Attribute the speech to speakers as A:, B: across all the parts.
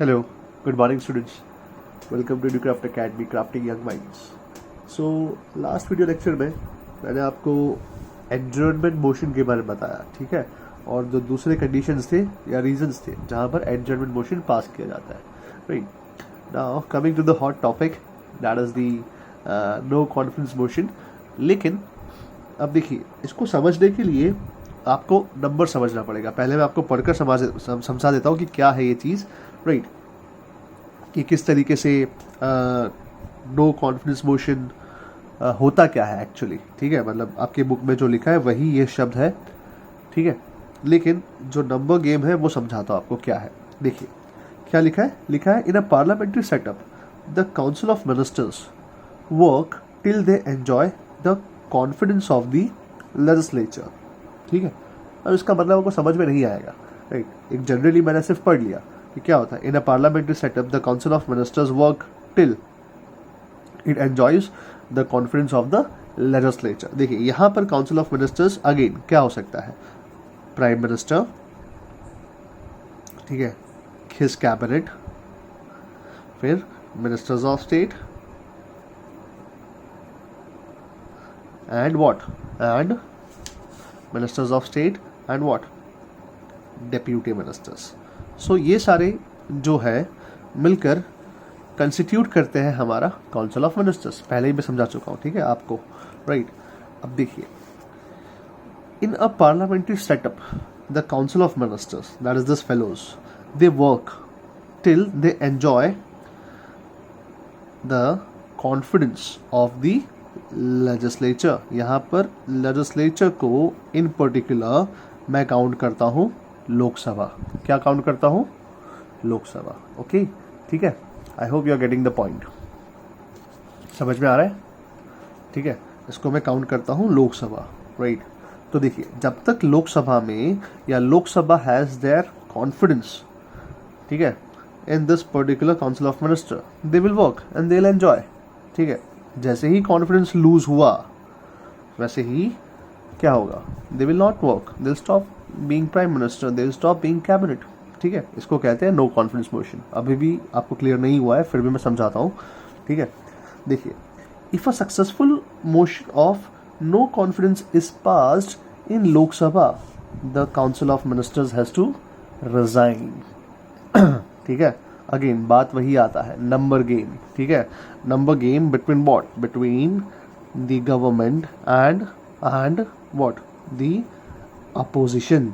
A: Hello, good morning students. Welcome to Craft Academy, Crafting Young Minds. So last video lecture में मैंने आपको adjournment motion के बारे में बताया, ठीक है, और जो दूसरे कंडीशंस थे या रीजंस थे जहाँ पर एडजर्नमेंट मोशन पास किया जाता है. Right, now coming to the hot topic that is the no confidence motion. लेकिन अब देखिए, इसको समझने के लिए आपको नंबर समझना पड़ेगा. पहले मैं आपको पढ़कर समझा देता हूँ कि क्या है ये चीज़. राइट, कि किस तरीके से नो कॉन्फिडेंस मोशन होता क्या है एक्चुअली. ठीक है, मतलब आपके बुक में जो लिखा है वही ये शब्द है, ठीक है, लेकिन जो नंबर गेम है वो समझाता हूँ आपको क्या है. देखिए क्या लिखा है in a parliamentary setup the council of ministers work till they enjoy the confidence of the legislature. ठीक है, अब इसका मतलब आपको समझ में नहीं आएगा. राइट, एक जनरली मैंने सिर्फ पढ़ लिया कि क्या होता है. In a parliamentary setup the council of ministers work till it enjoys the confidence of the legislature. देखिए यहाँ पर काउंसिल ऑफ मिनिस्टर्स अगेन क्या हो सकता है, प्राइम मिनिस्टर, ठीक है, हिज कैबिनेट, फिर ministers of state and what, and ministers of state and what, deputy ministers. So ये सारे जो है मिलकर कंस्टिट्यूट करते हैं हमारा काउंसिल ऑफ मिनिस्टर्स. पहले ही मैं समझा चुका हूँ, ठीक है, आपको. राइट, अब देखिए, in a parliamentary setup the council of ministers that is this fellows they work till they enjoy the confidence of the legislature. यहाँ पर लेजिस्लेचर को इन पर्टिकुलर मैं काउंट करता हूँ लोकसभा. क्या काउंट करता हूँ? लोकसभा. ओके, ठीक है, I hope you are getting the point. समझ में आ रहा है? ठीक है, इसको मैं काउंट करता हूँ लोकसभा. राइट, तो देखिए, जब तक लोकसभा में या लोकसभा हैज देयर कॉन्फिडेंस, ठीक है, in this particular council of minister they will work and they will enjoy. ठीक है, जैसे ही कॉन्फिडेंस लूज हुआ वैसे ही क्या होगा, they will not work, they will stop being prime minister, they will stop being cabinet. ठीक है, इसको कहते हैं नो कॉन्फिडेंस मोशन. अभी भी आपको क्लियर नहीं हुआ है, फिर भी मैं समझाता हूँ. ठीक है, देखिए, if a successful motion of no confidence is passed in Lok Sabha the council of ministers has to resign. ठीक है, अगेन बात वही आता है, नंबर गेम. ठीक है, number game between what, between the government and what, the opposition.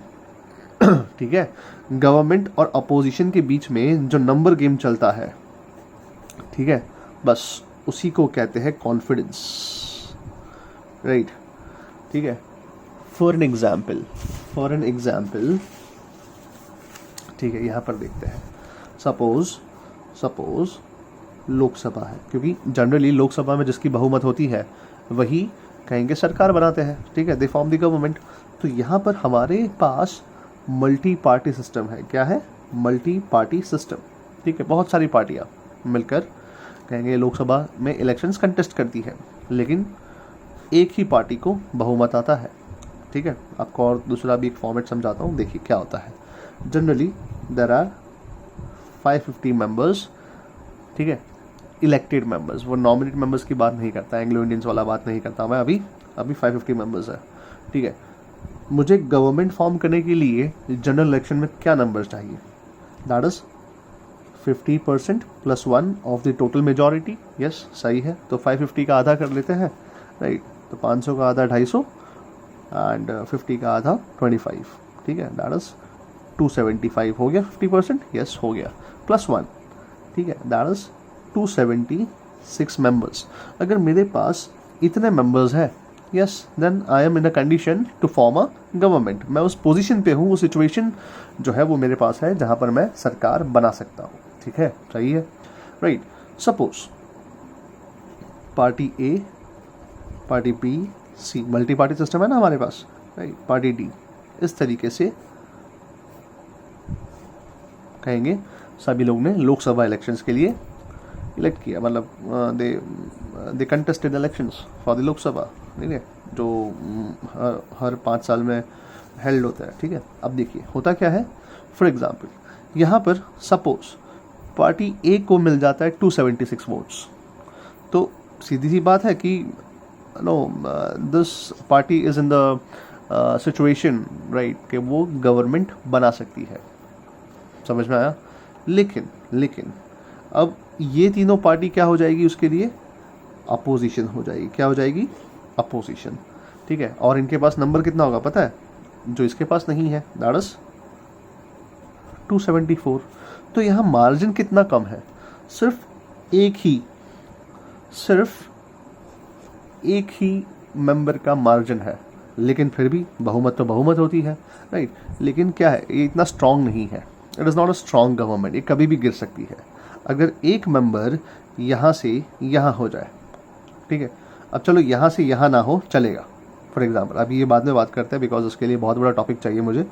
A: ठीक है, गवर्नमेंट और अपोजिशन के बीच में जो नंबर गेम चलता है, ठीक है, बस उसी को कहते हैं कॉन्फिडेंस. राइट, ठीक है, फॉर एन एग्जाम्पल, ठीक है, यहाँ पर देखते हैं. सपोज लोकसभा है, क्योंकि जनरली लोकसभा में जिसकी बहुमत होती है वही कहेंगे सरकार बनाते हैं. ठीक है, दे फॉर्म द गवर्नमेंट. तो यहाँ पर हमारे पास मल्टी पार्टी सिस्टम है. क्या है? Multi party system. ठीक है, बहुत सारी पार्टियाँ मिलकर कहेंगे लोकसभा में इलेक्शंस कंटेस्ट करती है, लेकिन एक ही पार्टी को बहुमत आता है. ठीक है, आपको और दूसरा भी एक फॉर्मेट समझाता हूँ. देखिए क्या होता है. Generally there are 550 members. ठीक है, इलेक्टेड मेंबर्स. वो नॉमिनेट मेंबर्स की बात नहीं करता, एंग्लो इंडियंस वाला बात नहीं करता मैं. अभी 550 मेंबर्स है. ठीक है, मुझे गवर्नमेंट फॉर्म करने के लिए जनरल इलेक्शन में क्या नंबर चाहिए? That is 50% + 1 of the total majority. Yes, सही है. तो 550 का आधा कर लेते हैं. राइट, तो 500 का आधा 250 एंड 50 का आधा 25. ठीक है, दैट इज 275 हो गया. 50%, यस, हो गया, +1. ठीक है, दैट इज 276 मेंबर्स. अगर मेरे पास इतने मेंबर्स हैं, yes, then I am in a condition to form a government. मैं उस पोजीशन पे हूँ, वो सिचुएशन जो है वो मेरे पास है जहाँ पर मैं सरकार बना सकता हूँ. ठीक है, सही है. राइट, सपोज पार्टी ए, पार्टी बी, सी, मल्टी पार्टी सिस्टम है ना हमारे पास. राइट, पार्टी डी, इस तरीके से कहेंगे सभी लोग ने लोकसभा इलेक्शंस के लिए इलेक्ट किया, मतलब they contested elections for the Lok Sabha. ठीक है, जो हर 5 साल में हेल्ड होता है. ठीक है, अब देखिए होता क्या है. फॉर एग्जाम्पल यहाँ पर सपोज पार्टी ए को मिल जाता है 276 वोट्स। तो सीधी सी बात है कि no this party is in the situation right कि वो गवर्नमेंट बना सकती है। समझ में आया? लेकिन अब ये तीनों पार्टी क्या हो जाएगी, उसके लिए अपोजिशन हो जाएगी। क्या हो जाएगी? अपोजिशन। ठीक है, और इनके पास नंबर कितना होगा पता है, जो इसके पास नहीं है, दैट इज 274। तो यहाँ मार्जिन कितना कम है, सिर्फ एक ही मेंबर का मार्जिन है, लेकिन फिर भी बहुमत तो बहुमत होती है राइट। लेकिन क्या है, ये इतना स्ट्रांग नहीं है, it is not a strong government, ये कभी भी गिर सकती है अगर एक मेंबर यहाँ से यहाँ हो जाए। ठीक है, अब चलो यहाँ से यहाँ ना हो चलेगा, फॉर एग्जाम्पल, अभी ये बाद में बात करते हैं बिकॉज उसके लिए बहुत बड़ा टॉपिक चाहिए मुझे।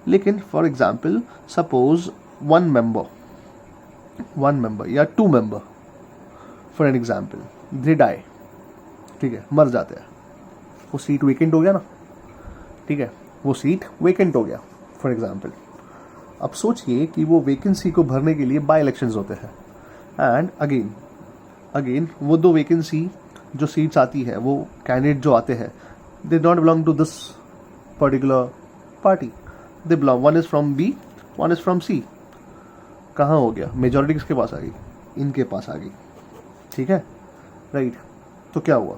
A: लेकिन for example suppose one member या two member for an example they die, ठीक है, मर जाते हैं, वो सीट वेकेंट हो गया ना। ठीक है, वो सीट वेकेंट हो गया फॉर एग्जाम्पल। अब सोचिए कि वो वैकेंसी को भरने के लिए बाय इलेक्शंस होते हैं, एंड अगेन वो दो वैकेंसी जो सीट्स आती है, वो कैंडिडेट जो आते हैं, they don't belong to this particular party, they belong, one is from B, one is from C. कहाँ हो गया, मेजॉरिटी किसके पास आ गई, इनके पास आ गई। ठीक है राइट, तो क्या हुआ,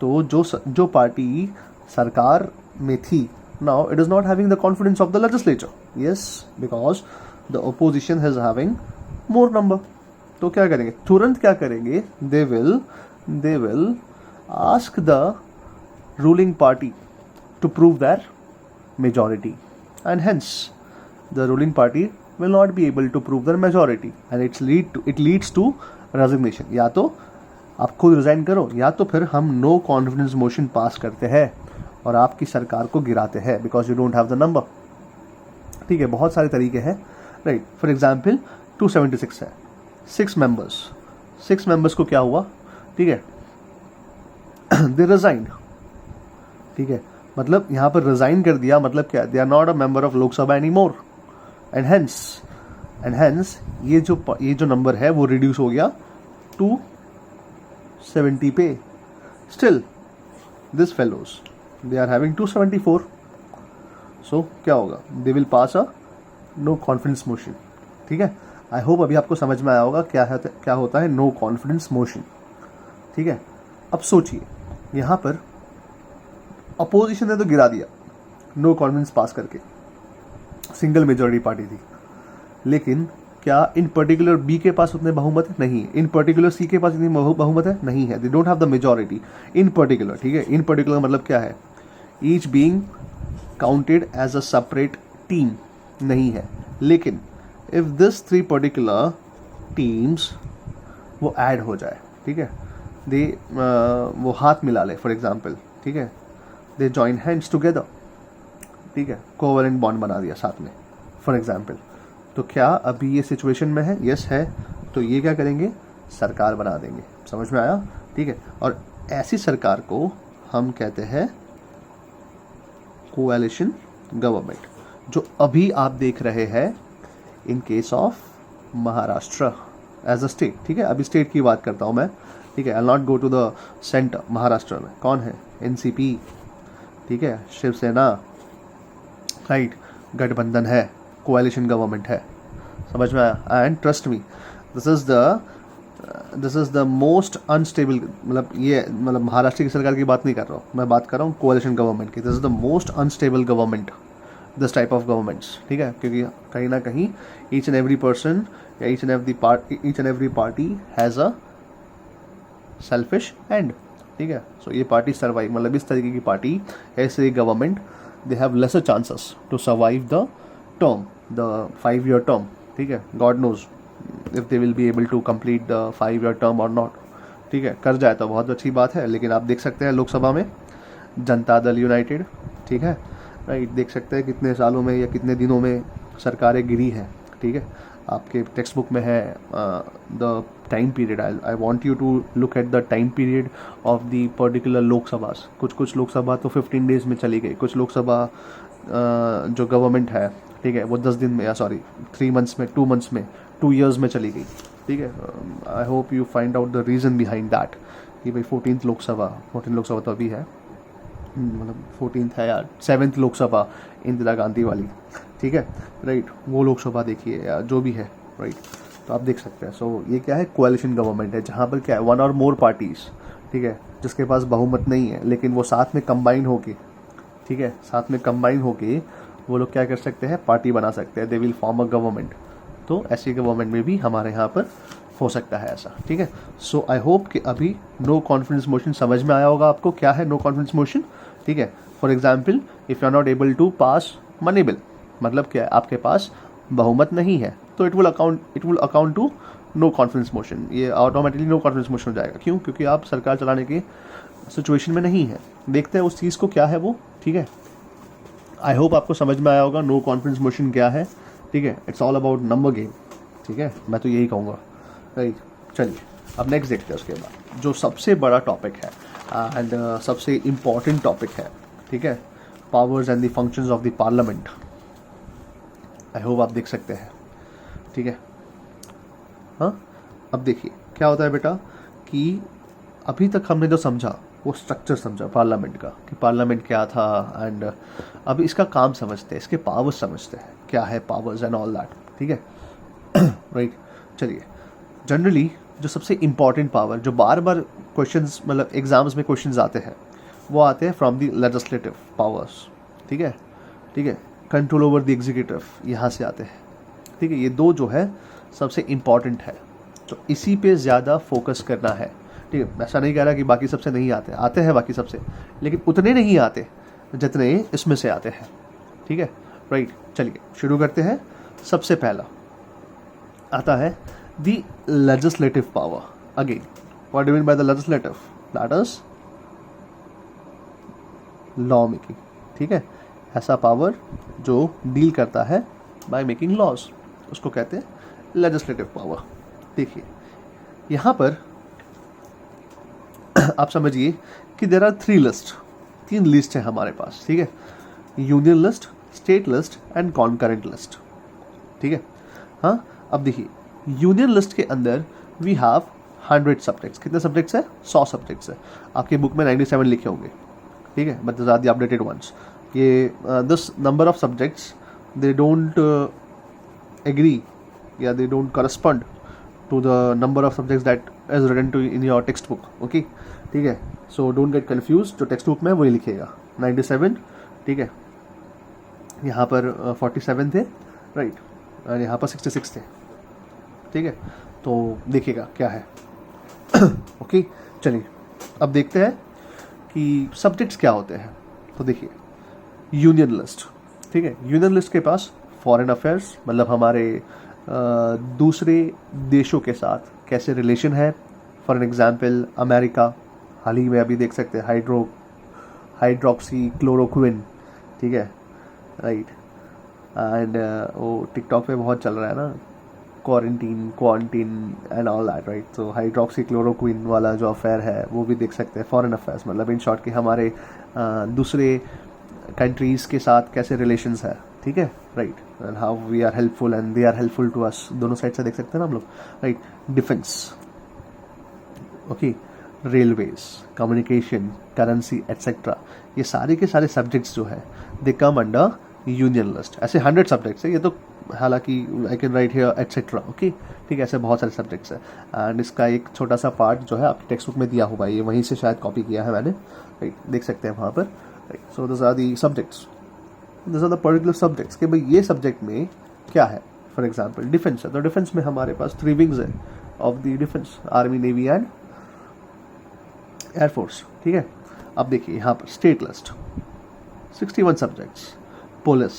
A: तो जो पार्टी सरकार में थी, now it is not having the confidence of the legislature, yes, because the opposition is having more number। तो क्या करेंगे, तुरंत क्या करेंगे, they will ask the ruling party to prove their majority, and hence the ruling party will not be able to prove their majority, and it leads to resignation। या तो आप खुद रिजाइन करो, या तो फिर हम नो कॉन्फिडेंस मोशन पास करते हैं और आपकी सरकार को गिराते हैं because you don't have the number. ठीक है, बहुत सारे तरीके हैं राइट। फॉर एग्जाम्पल 276 है, 6 मेंबर्स को क्या हुआ, ठीक है, दे रिजाइंड। ठीक है, मतलब यहाँ पर रिजाइन कर दिया, मतलब क्या, they are not a member of Lok Sabha any more, and hence ये जो नंबर है वो रिड्यूस हो गया 270 पे। Still this fellows they are having 274, so क्या होगा, they will pass a no confidence motion। ठीक है, आई होप अभी आपको समझ में आया होगा क्या होता है नो कॉन्फिडेंस मोशन। ठीक है, अब सोचिए यहाँ पर अपोजिशन ने तो गिरा दिया नो कॉन्फिडेंस पास करके, सिंगल मेजॉरिटी पार्टी थी, लेकिन क्या इन पर्टिकुलर बी के पास उतने बहुमत है, नहीं। इन पर्टिकुलर सी के पास इतनी बहुमत है, नहीं है, they don't have the majority in particular. ठीक है, इन पर्टिकुलर मतलब क्या है, each being counted as a separate team नहीं है। लेकिन इफ दिस 3 पर्टिकुलर टीम्स वो ऐड हो जाए, ठीक है, दे वो हाथ मिला ले फॉर एग्जाम्पल, ठीक है, दे जॉइन हैंड्स टुगेदर, ठीक है, कोवेलेंट बॉन्ड बना दिया साथ में फॉर एग्जाम्पल, तो क्या अभी ये सिचुएशन में है, यस है, तो ये क्या करेंगे, सरकार बना देंगे। समझ में आया? ठीक है, और ऐसी सरकार को हम कहते हैं कोएलिशन गवर्नमेंट, जो अभी आप देख रहे हैं in case of Maharashtra as a state. ठीक है, अभी स्टेट की बात करता हूँ मैं, ठीक है, I not go to the centre. Maharashtra में कौन है, एनसीपी, ठीक है, शिवसेना, राइट, गठबंधन है, कोएलिशन गवर्नमेंट है। समझ में आया? And trust me, this is the most unstable, मतलब महाराष्ट्र की सरकार की बात नहीं कर रहा हूँ मैं, बात कर रहा हूँ कोएलिशन गवर्नमेंट की। This is the most unstable government, this type of governments. ठीक है, क्योंकि कहीं ना कहीं ईच एंड एवरी पर्सन या each and every party has a selfish and. ठीक है, सो ये पार्टी सर्वाइव, मतलब इस तरीके की पार्टी, ऐसे government, they have lesser chances to survive the term, the 5-year term। ठीक है, God knows if they will be able to complete the 5-year term और नॉट। ठीक है, कर जाए तो बहुत अच्छी बात है, लेकिन आप देख सकते हैं लोकसभा में जनता दल यूनाइटेड, ठीक है, राइट, देख सकते हैं कितने सालों में या कितने दिनों में सरकारें गिरी हैं। ठीक है, आपके टेक्स्ट बुक में है the time period. I want you to look at the time period of the particular Lok Sabha. कुछ लोकसभा तो 15 days में चली गई, कुछ लोकसभा जो गवर्नमेंट है ठीक है, वो 10 दिन में, या सॉरी 3 मंथ्स में, 2 मंथ्स में, 2 ईयर्स में चली गई, ठीक है। I hope you find out the reason behind that कि भाई 14 लोकसभा तो अभी है, मतलब 14 है यार, 7th लोकसभा इंदिरा गांधी वाली, ठीक है, राइट, वो लोकसभा देखिए या जो भी है, राइट, तो आप देख सकते हैं। सो ये क्या है, कोएलिशन गवर्नमेंट है, जहाँ पर क्या है, 1 और मोर पार्टीज, ठीक है, जिसके पास बहुमत नहीं है, लेकिन वो साथ में कंबाइन होके, ठीक है, साथ में कंबाइन होके वो लोग क्या कर सकते हैं, पार्टी बना सकते हैं, they will form a government. तो ऐसी गवर्नमेंट में भी हमारे यहाँ पर हो सकता है ऐसा, ठीक है। सो आई होप कि अभी नो कॉन्फिडेंस मोशन समझ में आया होगा आपको, क्या है नो कॉन्फिडेंस मोशन, ठीक है। For example, if you are not able to pass money bill, मतलब क्या है, आपके पास बहुमत नहीं है, तो it will account to no confidence motion, ये ऑटोमेटिकली नो कॉन्फिडेंस मोशन हो जाएगा। क्यों? क्योंकि आप सरकार चलाने के सिचुएशन में नहीं है। देखते हैं उस चीज़ को क्या है वो, ठीक है। आई होप आपको समझ में आया होगा नो कॉन्फिडेंस मोशन क्या है, ठीक है। It's all about number game, ठीक है, मैं तो यही कहूँगा, राइट। चलिए अब नेक्स्ट देखते हैं उसके बाद जो सबसे बड़ा टॉपिक है एंड सबसे इम्पॉर्टेंट टॉपिक है, ठीक है, powers and the functions of the parliament. I hope आप देख सकते हैं, ठीक है। हाँ, अब देखिए क्या होता है बेटा कि अभी तक हमने जो समझा वो स्ट्रक्चर समझा पार्लियामेंट का, कि पार्लियामेंट क्या था, एंड अब इसका काम समझते हैं, इसके पावर्स समझते हैं, क्या है पावर्स एंड ऑल दैट, ठीक है, राइट। चलिए, जनरली जो सबसे इम्पॉर्टेंट पावर जो बार बार क्वेश्चंस, मतलब एग्जाम्स में क्वेश्चंस आते हैं, वो आते हैं फ्रॉम द लेजिस्लेटिव पावर्स, ठीक है, ठीक है, कंट्रोल ओवर द एग्जीक्यूटिव यहाँ से आते हैं, ठीक है। ये दो जो है सबसे इम्पॉर्टेंट है, तो इसी पे ज़्यादा फोकस करना है, ठीक है। ऐसा नहीं कह रहा कि बाकी सबसे नहीं आते हैं बाकी सबसे, लेकिन उतने नहीं आते जितने इसमें से आते हैं, ठीक है, राइट। चलिए शुरू करते हैं। सबसे पहला आता है the legislative power. Again, what do mean by the legislative? That is law making, ठीक है, ऐसा पावर जो डील करता है बाय मेकिंग लॉज, उसको कहते हैं लेजिस्लेटिव पावर। देखिए यहाँ पर आप समझिए कि देयर आर 3 लिस्ट है हमारे पास, ठीक है, union list, state list and concurrent list, ठीक है। हाँ, अब देखिए यूनियन लिस्ट के अंदर वी हैव 100 सब्जेक्ट्स। कितने सब्जेक्ट्स है? 100 सब्जेक्ट्स है। आपके बुक में 97 लिखे होंगे, ठीक है, बट द अपडेटेड वंस। ये this number of subjects they don't agree या they don't correspond to the number of subjects that is written to in your text book, okay, ठीक है। सो डोंट गेट कन्फ्यूज, जो text book में वही लिखेगा 97, ठीक है। यहाँ पर 47 थे, राइट, और यहाँ पर 66 थे, ठीक है। तो देखिएगा क्या है, ओके। चलिए अब देखते हैं कि सब्जेक्ट्स क्या होते हैं। तो देखिए यूनियन लिस्ट, ठीक है, यूनियन लिस्ट के पास फॉरेन अफेयर्स, मतलब हमारे दूसरे देशों के साथ कैसे रिलेशन है। फॉर एन एग्जाम्पल अमेरिका, हाल ही में अभी देख सकते हैं हाइड्रोक्सी क्लोरोक्विन, ठीक है, राइट। एंड वो टिकटॉक पे बहुत चल रहा है ना, quarantine and all that, right. तो हाइड्रोक्सी क्लोरोक्विन वाला जो अफेयर है वो भी देख सकते हैं। फॉरेन अफेयर्स मतलब इन शॉर्ट कि हमारे दूसरे कंट्रीज़ के साथ कैसे रिलेशंस है, ठीक है, right, and how we are helpful and they are helpful to us, दोनों साइड से देख सकते हैं ना हम लोग, right. Defence, okay, railways, communication, currency etcetera, ये सारे के सारे सब्जेक्ट्स जो है they come under union list. ऐसे 100 सब्जेक्ट्स है ये तो, हालांकि I can write here etcetera, okay, ठीक है, ऐसे बहुत सारे सब्जेक्ट्स है। एंड इसका एक छोटा सा पार्ट जो है आपकी टेक्स्ट बुक में दिया हुआ है, ये वहीं से शायद कॉपी किया है मैंने, राइट, देख सकते हैं वहाँ पर, right. So this are the subjects, this are the particular subjects कि भाई ये सब्जेक्ट में क्या है। फॉर एग्जाम्पल डिफेंस है, तो डिफेंस में हमारे पास 3 विंग्स है of the defence, army, navy and air force, ठीक है। अब देखिए यहाँ पर state list 61 subjects, police,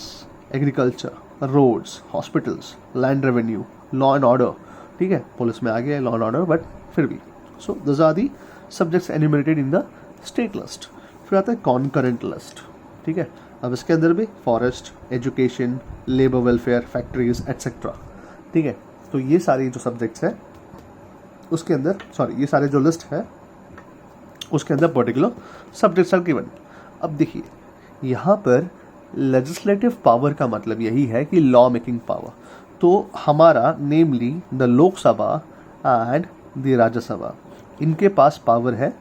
A: agriculture, roads, hospitals, land revenue, law and order, ठीक है, पुलिस में आ गया लॉ एंड ऑर्डर बट फिर भी। So this are the subjects enumerated in the state list. फिर आता है कॉन्करेंट लिस्ट, ठीक है। अब इसके अंदर भी forest, education, labour welfare, factories etcetera, ठीक है। तो ये सारी जो सब्जेक्ट्स है उसके अंदर, सॉरी, ये सारे जो लिस्ट है उसके अंदर पर्टिकुलर सब्जेक्ट्स आर गिवन। अब देखिए यहाँ पर लेजिस्लेटिव पावर का मतलब यही है कि लॉ मेकिंग पावर। तो हमारा namely the Lok Sabha and the Rajya Sabha, इनके पास पावर है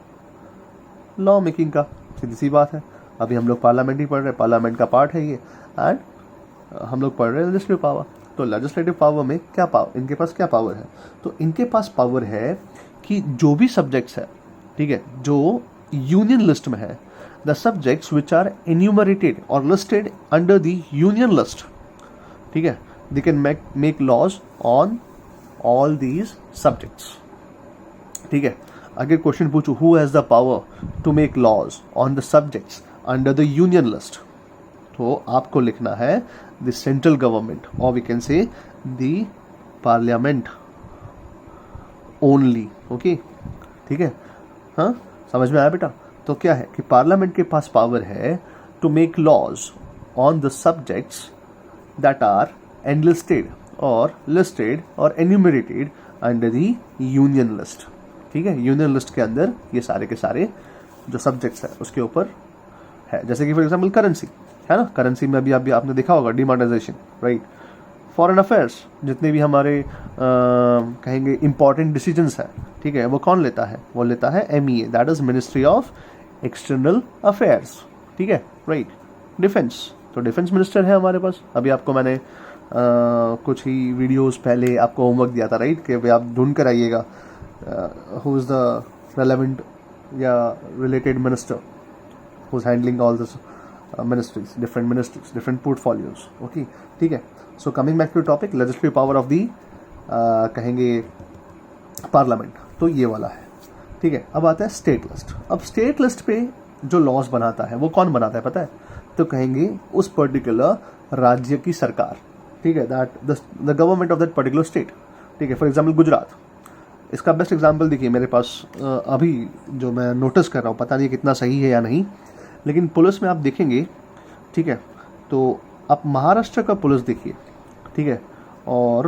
A: लॉ मेकिंग का, सीधी सी बात है। अभी हम लोग पार्लियामेंट ही पढ़ रहे हैं, पार्लियामेंट का पार्ट है ये, एंड हम लोग पढ़ रहे हैं लेजिस्लेटिव पावर। तो लेजिस्लेटिव पावर में क्या पावर, इनके पास क्या पावर है? तो इनके पास पावर है कि जो भी सब्जेक्ट्स है, ठीक है, जो यूनियन लिस्ट में है, the subjects which are enumerated और listed under the union list, ठीक है, they can make laws on all these subjects. ठीक है, अगर क्वेश्चन पूछूं who has the power to make laws on the subjects under the union list, तो आपको लिखना है द सेंट्रल गवर्नमेंट, और we can say the parliament only. Okay, ठीक है, हाँ समझ में आया बेटा? तो क्या है कि पार्लियामेंट के पास पावर है to make laws on the subjects that are enlisted और लिस्टेड और enumerated under the union list. ठीक है, यूनियन लिस्ट के अंदर ये सारे के सारे जो सब्जेक्ट्स है उसके ऊपर है। जैसे कि फॉर एग्जांपल करेंसी है ना, करेंसी में अभी आपने देखा होगा डिमोनेटाइजेशन, राइट। फॉरेन अफेयर्स, जितने भी हमारे कहेंगे इंपॉर्टेंट डिसीजंस है, ठीक है, वो कौन लेता है? वो लेता है MEA, that is ministry of external affairs. ठीक है, राइट। डिफेंस, तो डिफेंस मिनिस्टर है हमारे पास। अभी आपको मैंने कुछ ही वीडियोस पहले आपको होमवर्क दिया था, राइट, कि आप ढूंढ कर आइएगा हु इज द रेलेवेंट या related minister who is handling all this ministries, different portfolios. Okay, ठीक है। So coming back to topic, legislative power of the कहेंगे पार्लियामेंट, तो ये वाला है। ठीक है, अब आता है स्टेट लिस्ट। अब स्टेट लिस्ट पे जो लॉज बनाता है वो कौन बनाता है पता है? तो कहेंगे उस पर्टिकुलर राज्य की सरकार। ठीक है, that the government of that particular state. ठीक है, फॉर एग्जाम्पल गुजरात, इसका बेस्ट एग्जाम्पल देखिए मेरे पास अभी जो मैं नोटिस कर रहा हूँ, पता नहीं कितना सही है या नहीं, लेकिन पुलिस में आप देखेंगे, ठीक है, तो आप महाराष्ट्र का पुलिस देखिए, ठीक है, और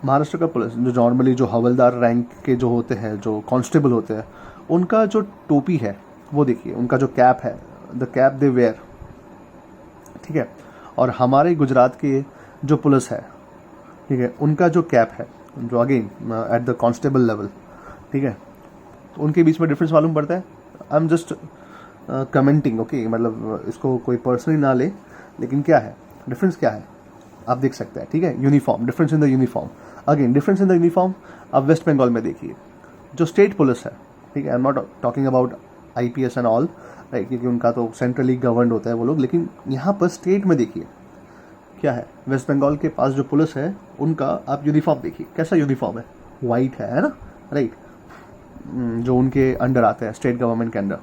A: महाराष्ट्र का पुलिस जो नॉर्मली जो हवलदार रैंक के जो होते हैं, जो कांस्टेबल होते हैं, उनका जो टोपी है वो देखिए, उनका जो कैप है, द कैप दे वेयर। ठीक है, और हमारे गुजरात के जो पुलिस है, ठीक है, उनका जो कैप है, जो again at the constable level, ठीक है, तो उनके बीच में डिफरेंस मालूम पड़ता है। I am just commenting, okay, मतलब इसको कोई पर्सनली ना ले, लेकिन क्या है डिफरेंस, क्या है आप देख सकते हैं। ठीक है, uniform, difference in the uniform, again difference in the uniform. अब वेस्ट बंगाल में देखिए जो स्टेट पुलिस है, ठीक है, I am not talking about IPS and all, right, क्योंकि उनका तो सेंट्रली गवर्नड होता है वो लोग, लेकिन यहाँ पर स्टेट में देखिए क्या है। वेस्ट बंगाल के पास जो पुलिस है उनका आप यूनिफॉर्म देखिए, कैसा यूनिफॉर्म है, वाइट है ना, राइट, जो उनके अंडर आते हैं, स्टेट गवर्नमेंट के अंडर।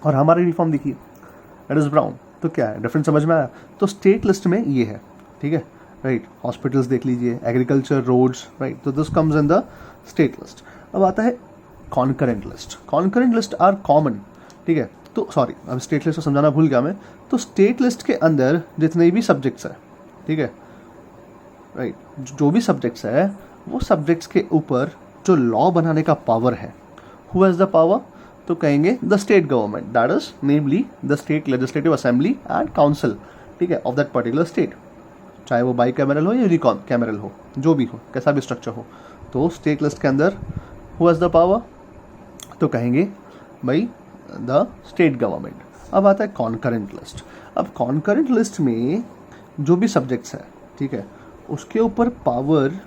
A: और हमारा यूनिफॉर्म देखिए, दैट इज ब्राउन। तो क्या है डिफरेंस, समझ में आया? तो स्टेट लिस्ट में ये है, ठीक है, राइट। हॉस्पिटल्स देख लीजिए, एग्रीकल्चर, रोड्स, राइट, तो this comes in the state list. अब आता है concurrent list. Concurrent list are common, ठीक है, तो सॉरी, अब स्टेट लिस्ट को समझाना भूल गया मैं। तो स्टेट लिस्ट के अंदर जितने भी सब्जेक्ट्स है, ठीक है, राइट, जो भी सब्जेक्ट्स है वो सब्जेक्ट्स के ऊपर जो लॉ बनाने का पावर है, हु हैज द पावर? तो कहेंगे the state government, that is namely the state legislative assembly and council, ठीक है, ऑफ दैट पर्टिकुलर स्टेट, चाहे वो बाई कैमरल हो या यूनिकॉर्न कैमरल हो, जो भी हो, कैसा भी स्ट्रक्चर हो। तो स्टेट लिस्ट के अंदर हु हैज द पावर? तो कहेंगे भाई द स्टेट गवर्नमेंट। अब आता है कॉन्करेंट लिस्ट। अब कॉन्करेंट लिस्ट में जो भी सब्जेक्ट्स है, ठीक है, उसके ऊपर पावर,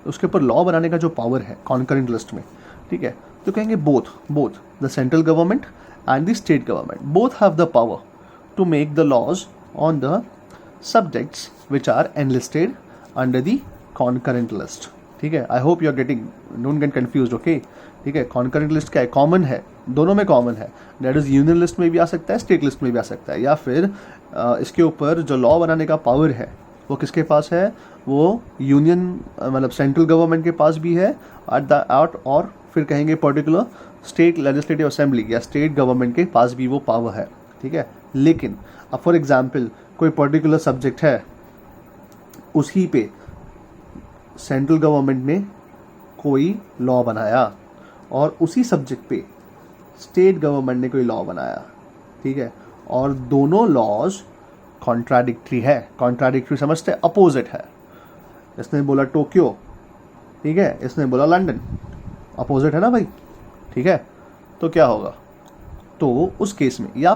A: उसके ऊपर लॉ बनाने का जो पावर है कॉन्करेंट लिस्ट में, ठीक है, तो कहेंगे both the central government and the state government both have the power to make the laws on the subjects which are enlisted under the concurrent list. ठीक है, I hope you are getting, don't get confused, okay. ठीक है, concurrent list क्या है? Common है, दोनों में common है, दैट इज यूनियन लिस्ट में भी आ सकता है, स्टेट लिस्ट में भी आ सकता है, या फिर इसके ऊपर जो लॉ बनाने का पावर है वो किसके पास है? वो यूनियन मतलब सेंट्रल गवर्नमेंट के पास भी है और फिर कहेंगे पर्टिकुलर स्टेट लेजिस्लेटिव असेंबली या स्टेट गवर्नमेंट के पास भी वो पावर है। ठीक है, लेकिन अब फॉर एग्जाम्पल कोई पर्टिकुलर सब्जेक्ट है, उसी पे सेंट्रल गवर्नमेंट ने कोई लॉ बनाया और उसी सब्जेक्ट पे स्टेट गवर्नमेंट ने कोई लॉ बनाया, ठीक है, और दोनों लॉज कॉन्ट्राडिक्टरी है। कॉन्ट्राडिक्टरी समझते हैं, अपोजिट है। इसने बोला टोक्यो, ठीक है, इसने बोला लंदन, अपोजिट है ना भाई, ठीक है। तो क्या होगा, तो उस केस में या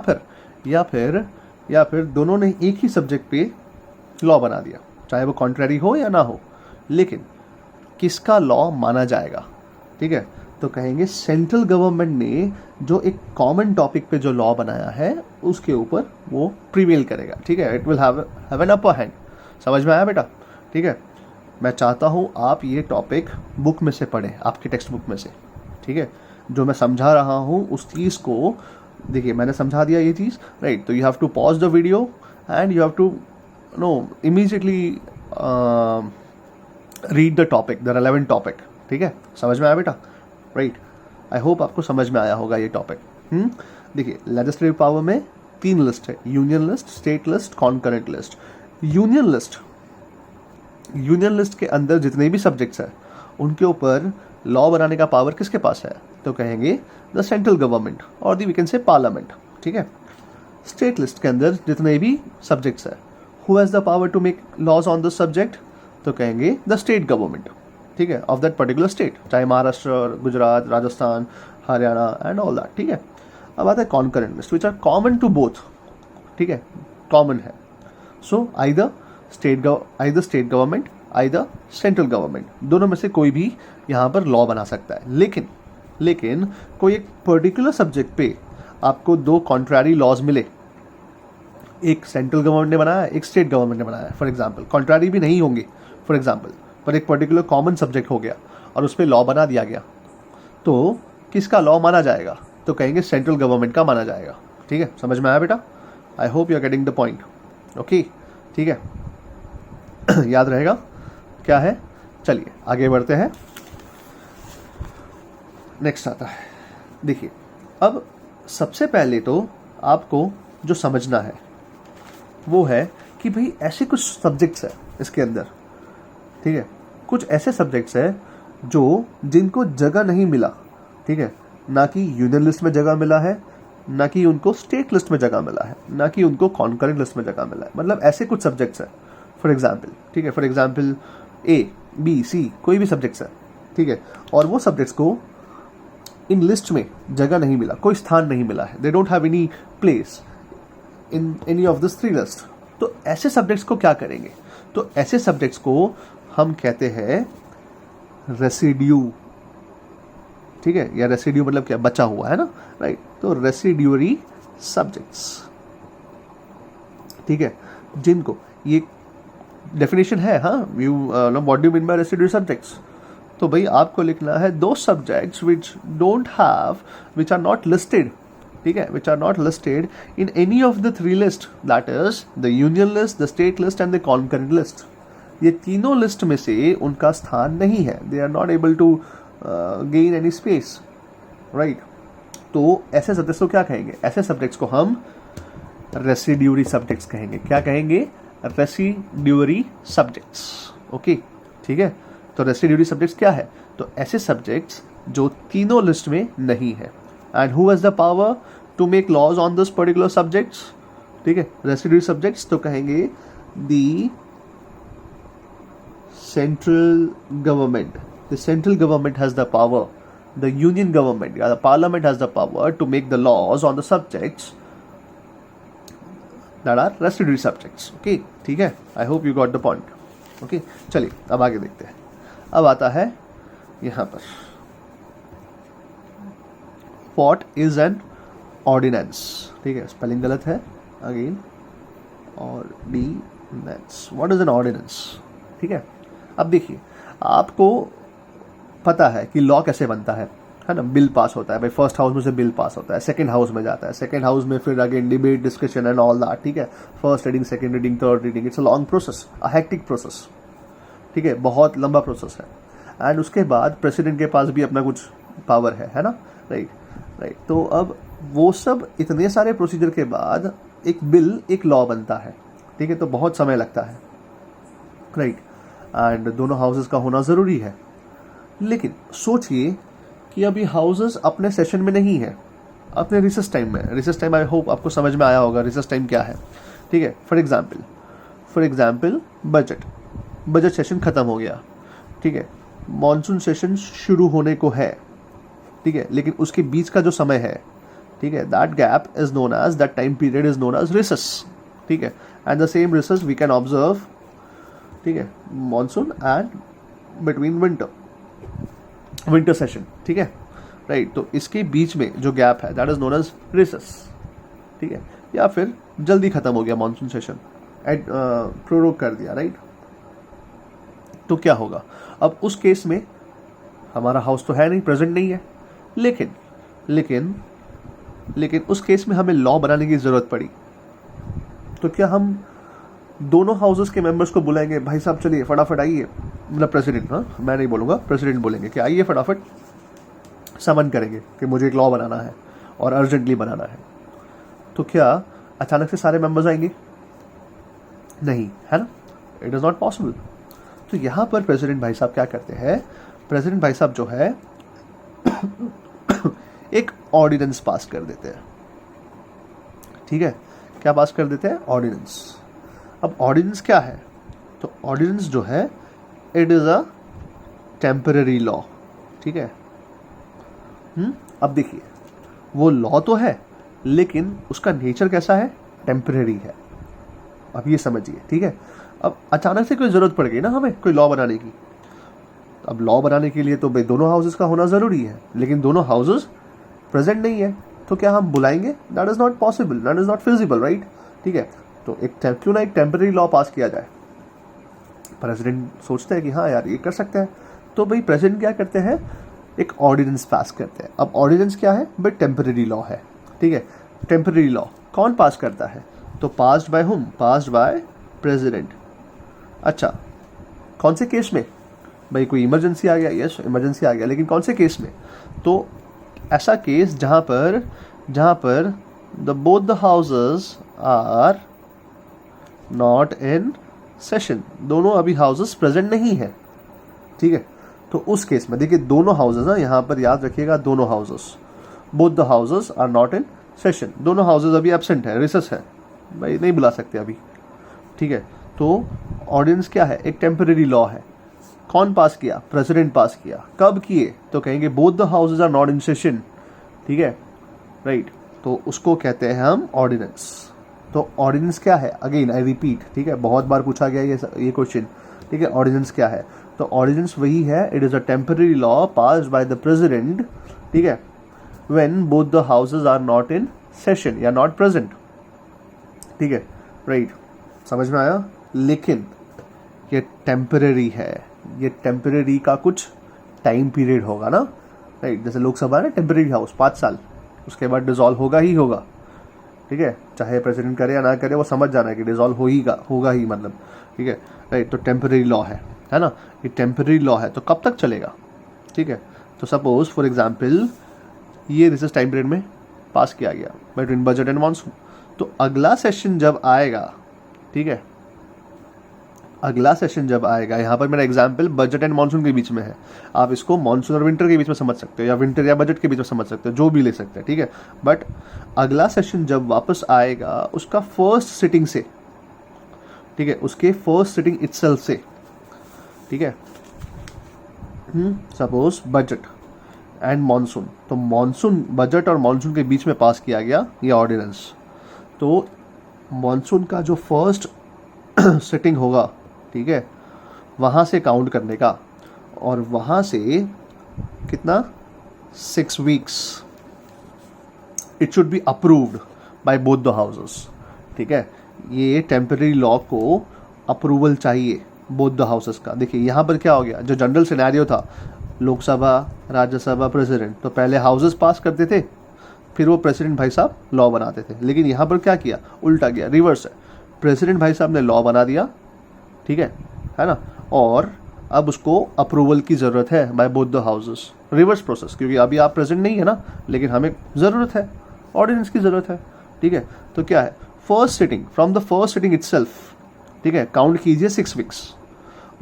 A: फिर दोनों ने एक ही सब्जेक्ट पे लॉ बना दिया, चाहे वो कॉन्ट्रैरी हो या ना हो, लेकिन किसका लॉ माना जाएगा, ठीक है। तो कहेंगे सेंट्रल गवर्नमेंट ने जो एक कॉमन टॉपिक पे जो लॉ बनाया है उसके ऊपर वो प्रिवेल करेगा, ठीक है। It will have an upper hand. समझ में आया बेटा, ठीक है। मैं चाहता हूँ आप ये टॉपिक बुक में से पढ़ें, आपके टेक्स्ट बुक में से, ठीक है। जो मैं समझा रहा हूँ उस चीज़ को देखिए, मैंने समझा दिया ये चीज़, राइट। तो you have to pause the video and you have to immediately read the topic, the relevant topic, ठीक है। समझ में आया बेटा, राइट। आई होप आपको समझ में आया होगा ये टॉपिक। देखिए, लेजिस्लेटिव पावर में 3 लिस्ट है, union list, state list, concurrent list. Union list के अंदर जितने भी सब्जेक्ट्स हैं उनके ऊपर लॉ बनाने का पावर किसके पास है, तो कहेंगे द सेंट्रल गवर्नमेंट और वी कैन से पार्लियामेंट, ठीक है। स्टेट लिस्ट के अंदर जितने भी सब्जेक्ट्स है, who has the power to make laws on this subject, तो कहेंगे द स्टेट गवर्नमेंट, ठीक है, ऑफ दैट पर्टिकुलर स्टेट, चाहे Maharashtra, Gujarat, Rajasthan, Haryana and all that, ठीक है। अब आता है concurrent list which are common to both, ठीक है, कॉमन है। So either state government, either central government, दोनों में से कोई भी यहाँ पर लॉ बना सकता है। लेकिन कोई एक पर्टिकुलर सब्जेक्ट पे आपको 2 कॉन्ट्रैरी लॉज मिले, एक सेंट्रल गवर्नमेंट ने बनाया, एक स्टेट गवर्नमेंट ने बनाया, फॉर एग्जांपल कॉन्ट्रैरी भी नहीं होंगे फॉर एग्जांपल, पर एक पर्टिकुलर कॉमन सब्जेक्ट हो गया और उस पर लॉ बना दिया गया, तो किसका लॉ माना जाएगा, तो कहेंगे सेंट्रल गवर्नमेंट का माना जाएगा, ठीक है। समझ में आया बेटा, I hope you are getting the point, okay, ठीक है। याद रहेगा क्या है। चलिए आगे बढ़ते हैं, नेक्स्ट आता है। देखिए, अब सबसे पहले तो आपको जो समझना है वो है कि भाई ऐसे कुछ सब्जेक्ट्स हैं इसके अंदर, ठीक है, कुछ ऐसे सब्जेक्ट्स हैं जो जिनको जगह नहीं मिला, ठीक है, ना कि यूनियन लिस्ट में जगह मिला है, ना कि उनको स्टेट लिस्ट में जगह मिला है, ना कि उनको कॉन्करेंट लिस्ट में जगह मिला है। मतलब ऐसे कुछ सब्जेक्ट्स हैं, फॉर एग्जाम्पल, ठीक है, for example A, B, C कोई भी सब्जेक्ट्स है, ठीक है, और वो सब्जेक्ट्स को इन लिस्ट में जगह नहीं मिला, कोई स्थान नहीं मिला है, they don't have any place in any of this 3 list. तो ऐसे सब्जेक्ट्स को क्या करेंगे, तो ऐसे सब्जेक्ट्स को हम कहते हैं रेसिड्यू, ठीक है, या रेसिड्यू मतलब क्या, बचा हुआ है ना, राइट। तो रेसिड्यूरी सब्जेक्ट्स, ठीक है, जिनको ये डेफिनेशन है, हाँ, you what do you mean by residuary subjects. तो भाई आपको लिखना है दो subjects which are not listed, ठीक है, which are not listed in any of the 3 list, that is the union list, the state list and the concurrent list. ये तीनों लिस्ट में से उनका स्थान नहीं है, they are not able to gain any space, right. तो ऐसे सब्जेक्ट्स को क्या कहेंगे, ऐसे सब्जेक्ट्स को हम रेसिड्यूरी सब्जेक्ट्स कहेंगे। क्या कहेंगे, रेसिड्यूरी सब्जेक्ट्स, ओके, ठीक है। तो रेसिड्यूरी सब्जेक्ट्स क्या है, तो ऐसे सब्जेक्ट्स जो तीनों लिस्ट में नहीं है, and who has the power to make laws on this particular subjects, ठीक है, रेसिड्यूरी सब्जेक्ट्स। तो कहेंगे the central government, the central government has the power, the union government या the parliament has the power to make the laws on the subjects that are residuary subjects, okay, ठीक है। I hope you got the point, okay। चलिए अब आगे देखते हैं। अब आता है यहाँ पर what is an ordinance, ठीक है, स्पेलिंग गलत है again, ordinance, what is an ordinance, ठीक है। अब देखिए, आपको पता है कि लॉ कैसे बनता है ना, बिल पास होता है भाई, फर्स्ट हाउस में से बिल पास होता है, सेकंड हाउस में जाता है, सेकंड हाउस में फिर again debate, discussion and all that, ठीक है, first reading, second reading, third reading, it's a long process, a hectic process, ठीक है, बहुत लंबा प्रोसेस है। एंड उसके बाद प्रेसिडेंट के पास भी अपना कुछ पावर है ना, राइट। तो अब वो सब इतने सारे प्रोसीजर के बाद एक बिल, एक लॉ बनता है, ठीक है, तो बहुत समय लगता है, राइट। एंड दोनों हाउसेस का होना ज़रूरी है। लेकिन सोचिए कि अभी हाउसेस अपने सेशन में नहीं है, अपने रिसेस टाइम में, रिसेस टाइम आई होप आपको समझ में आया होगा रिसेस टाइम क्या है, ठीक है। फॉर एग्जाम्पल बजट सेशन ख़त्म हो गया, ठीक है, मॉनसून सेशन शुरू होने को है, ठीक है, लेकिन उसके बीच का जो समय है, ठीक है, that gap is known as, that time period is known as recess, ठीक है। And the same recess we can observe, ठीक है, monsoon and between winter session, ठीक है, राइट। तो इसके बीच में जो गैप है that is known as recess, ठीक है, या फिर जल्दी खत्म हो गया मॉनसून सेशन, प्रोरोग कर दिया, राइट। तो क्या होगा, अब उस केस में हमारा हाउस तो है नहीं, प्रेजेंट नहीं है, लेकिन उस केस में हमें लॉ बनाने की जरूरत पड़ी, तो क्या हम दोनों हाउसेस के मेंबर्स को बुलाएंगे, भाई साहब चलिए फटाफट आइए, मतलब प्रेसिडेंट, हाँ मैं नहीं बोलूँगा, प्रेसिडेंट बोलेंगे कि आइए फटाफट, समन करेंगे कि मुझे एक लॉ बनाना है और अर्जेंटली बनाना है। तो क्या अचानक से सारे मेंबर्स आएंगे? नहीं, है ना, इट इज़ नॉट पॉसिबल। तो यहाँ पर प्रेसिडेंट भाई साहब क्या करते हैं, प्रेसिडेंट भाई साहब जो है एक ऑर्डिनेंस पास कर देते हैं, ठीक है, क्या पास कर देते हैं, ऑर्डिनेंस। अब ऑर्डिनेंस क्या है, तो ऑर्डिनेंस जो है it is a temporary law, ठीक है। अब देखिए वो लॉ तो है लेकिन उसका नेचर कैसा है, टेम्पररी है। अब ये समझिए, ठीक है। अब अचानक से कोई ज़रूरत पड़ गई ना हमें कोई लॉ बनाने की, अब लॉ बनाने के लिए तो भाई दोनों हाउसेस का होना ज़रूरी है, लेकिन दोनों हाउसेस प्रेजेंट नहीं है, तो क्या हम बुलाएंगे, that is not possible, that is not feasible, right, ठीक है। तो क्यों ना एक टेम्पररी लॉ पास किया जाए। प्रेसिडेंट सोचते हैं कि हाँ यार ये कर सकते हैं, तो भाई प्रेसिडेंट क्या करते हैं, एक ऑर्डिनेंस पास करते हैं। अब ऑर्डिनेंस क्या है भाई, टेम्पररी लॉ है, ठीक है। टेम्पररी लॉ कौन पास करता है, तो passed by whom, passed by president. अच्छा, कौन से केस में, भाई कोई इमरजेंसी आ गया, यस इमरजेंसी आ गया, लेकिन कौन से केस में, तो ऐसा केस जहाँ पर the both the houses are not in session, दोनों अभी हाउसेस प्रेजेंट नहीं है, ठीक है। तो उस केस में देखिए दोनों हाउसेस ना, यहाँ पर याद रखिएगा दोनों houses, both the houses are not in session, दोनों हाउसेस अभी एब्सेंट है, रिसेस है, भाई नहीं बुला सकते अभी, ठीक है। तो ऑर्डिनेंस क्या है, एक टेम्पररी लॉ है, कौन पास किया, प्रेसिडेंट पास किया, कब किए, तो कहेंगे both the houses are not in session, ठीक है, राइट। तो उसको कहते हैं हम ऑर्डिनेंस। तो ऑर्डिनेंस क्या है, अगेन आई रिपीट, ठीक है, बहुत बार पूछा गया ये क्वेश्चन, ठीक है। ऑर्डिनेंस क्या है, तो ऑर्डिनेंस वही है, it is a temporary law passed by the president, ठीक है, when both the houses are not in session या नॉट प्रेजेंट, ठीक है, राइट, समझ में आया। लेकिन ये टेम्पररी है, ये टेम्पररी का कुछ टाइम पीरियड होगा ना, राइट। जैसे लोकसभा है टेम्पररी हाउस 5 साल, उसके बाद डिसॉल्व होगा ही होगा, ठीक है, चाहे प्रेसिडेंट करे या ना करे, वो समझ जाना है कि डिसॉल्व होगा ही, मतलब, ठीक है, राइट। तो टेम्पररी लॉ है ना, ये टेम्पररी लॉ है, तो कब तक चलेगा, ठीक है। तो सपोज फॉर एग्जांपल ये रिसेस टाइम पीरियड में पास किया गया बिटवीन बजट एंड मानसून, तो अगला सेशन जब आएगा, ठीक है, अगला सेशन जब आएगा, यहाँ पर मेरा एग्जाम्पल बजट एंड मानसून के बीच में है, आप इसको मानसून और विंटर के बीच में समझ सकते हो, या विंटर या बजट के बीच में समझ सकते हो, जो भी ले सकते हैं, ठीक है। बट अगला सेशन जब वापस आएगा उसका फर्स्ट सिटिंग से, ठीक है, उसके फर्स्ट सिटिंग इटसेल्फ से, ठीक है। सपोज बजट एंड मानसून, तो मानसून, बजट और मानसून के बीच में पास किया गया ये ऑर्डिनेंस, तो मानसून का जो फर्स्ट सिटिंग होगा, ठीक है, वहाँ से काउंट करने का, और वहाँ से कितना, 6 weeks, it should be approved by both the houses, ठीक है। ये टेम्पररी लॉ को अप्रूवल चाहिए बोथ द हाउसेस का। देखिए यहाँ पर क्या हो गया, जो जनरल सिनेरियो था, लोकसभा, राज्यसभा, प्रेसिडेंट, तो पहले हाउसेस पास करते थे, फिर वो प्रेसिडेंट भाई साहब लॉ बनाते थे। लेकिन यहाँ पर क्या किया, उल्टा गया, रिवर्स है, प्रेसिडेंट भाई साहब ने लॉ बना दिया, ठीक है ना, और अब उसको अप्रूवल की ज़रूरत है by both the houses, reverse process, क्योंकि अभी आप प्रेजेंट नहीं है ना, लेकिन हमें ज़रूरत है, ऑर्डिनेंस की ज़रूरत है, ठीक है। तो क्या है, first sitting, from the first sitting itself, ठीक है, काउंट कीजिए 6 वीक्स,